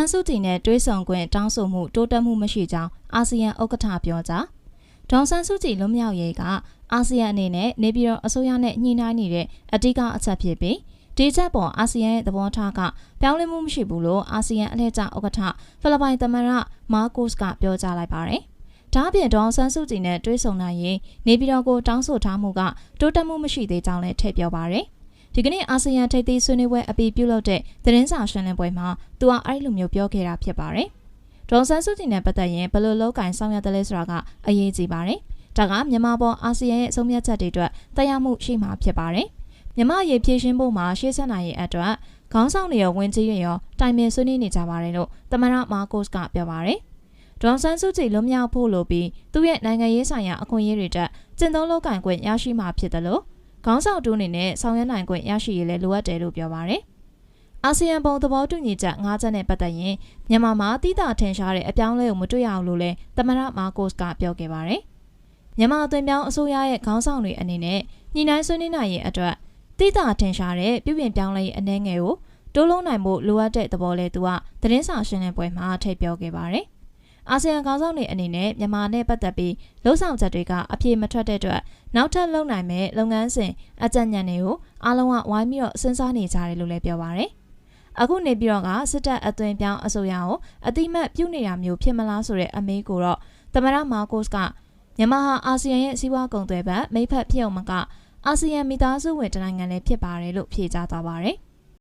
န်းစုကြည်နဲ့တွဲဆောင်ခွင့်တောင်းဆိုမှုတိုးတက်မှုမရှိကြောင်းအာဆီယံဥက္ကဋ္ဌပြောကြားဒေါ်ဆန်းစုကြည်လွတ်မြောက်ရေးကအာဆီယံအနေနဲ့နေပြည်တော်အစိုးရနဲ့ညှိနှိုင်းနေတဲ့အဓိကအချက်ဖြစ်ပြီးဒီချက်ပေါ်အာဆီယံရဲ့သဘောထားကပြောင်းလဲမှုမရှိဘူးလို့အာဆီယံအလှည့်ကျဥက္ကဋ္ဌဖိလစ်ပိုင်သမ္မတမာကိုစ်ကပြောကြားလိုက်ပါတယ်။ဒါ့အပြင်ဒေါ်ဆန်းစုကြည်နဲ့တွဲဆောင်နိုင်ရေးနေပြည်တော်ကိုတောင်းဆိုထားမှုကတိုးတက်မှုမရှိသေးကြောင်းလည်းထည့်ပြောပါတယ်။ဒီကနေ့အာဆီယံထိပ်သီးဆွေးနွေးပွဲအပြီးပြုလုပ်တဲ့သတင်းစာရှင်းလင်းပွဲမှာသူကအဲ့လိုမျိုးပြောခဲ့တာဖြစ်ပါတယ်။ဒေါ်ဆန်းစုကြည်နဲ့ပတ်သက်ရင်ဘယ်လိုလုပ်ကိုင်ဆောင်ရွက်တယ်လဲဆိုတာကအရေးကြီးပါတယ်။ဒါကမြန်မာပေါ်အာဆီယံရဲ့ဆုံးဖြတ်ချက်တွေအတွက်တရားမှုရှိမှာဖြစ်ပါတယ်။မြန်မာရေးဖြည့်ရှင်းဖို့မှာရှေ့ဆက်နိုင်ရေးအတွက်ခေါင်းဆောင်တွေရောဝန်ကြီးတွေရောတိုင်ပင်ဆွေးနွေးနေကြပါတယ်လို့သမ္မတမာကိုစ်ကပြောပါတယ်။ဒေါ်ဆန်းစုကြည်လွတ်မြောက်ဖို့လိုပြီးသူ့ရဲ့နိုင်ငံရေးဆိုင်ရာအခွင့်အရေးတွေတက်ကျင့်သုံးလုပ်ကိုင်ခွင့်ရရှိမှာဖြစ်တယ်လို့ခေါင်းဆောင်တူအနေနဲ့ဆောင်ရွက်နိုင်ခွင့်ရရှိရေးလည်းလိုအပ်တယ်လို့ပြောပါတယ်။အာဆီယံဘုံသဘောတူညီချက်၅ချက်နဲ့ပတ်သက်ရင်မြန်မာမှာတိကျထင်ရှားတဲ့အပြောင်းအလဲကိုမတွေ့ရအောင်လို့လည်းသမ္မတမာကိုစ်ကပြောခဲ့ပါတယ်။မြန်မာအသွင်ပြောင်းအစိုးရရဲ့ခေါင်းဆောင်တွေအနေနဲ့ညှိနှိုင်းဆွေးနွေးနိုင်ရေးအတွက်တိကျထင်ရှားတဲ့ပြုပြင်ပြောင်းလဲရေးအနေငယ်ကိုတိုးလုံးနိုင်ဖို့လိုအပ်တဲ့သဘောလဲသူကသတင်းစာရှင်းလင်းပွဲမှာထည့်ပြောခဲ့ပါတယ်။အာဆီယံခေါင်းဆောင်တွေအနေနဲ့မြန်မာနဲ့ပတ်သက်ပြီးလှုပ်ဆောင်ချက်တွေကအပြေမထွက်တဲ့အတွက်နောက်ထပ်လုပ်နိုင်မဲ့လုပ်ငန်းစဉ်အကြံဉာဏ်တွေကိုအားလုံးကဝိုင်းပြီးတော့စဉ်းစားနေကြတယ်လို့လည်းပြောပါတယ်။အခုနေပြီးတော့ကစစ်တပ်အသွင်ပြောင်းအစိုးရကိုအတိမတ်ပြုနေတာမျိုးဖြစ်မလားဆိုတဲ့အမေးကိုတော့သမ္မတမာကိုစ်ကမြန်မာဟာအာဆီယံရဲ့စီးပွားကုန်သွယ်ဘက်မိတ်ဖက်ဖြစ်အောင်မကအာဆီယံမိသားစုဝင်တနိုင်ငံလည်းဖြစ်ပါတယ်လို့ဖြေကြားသွားပါတယ်။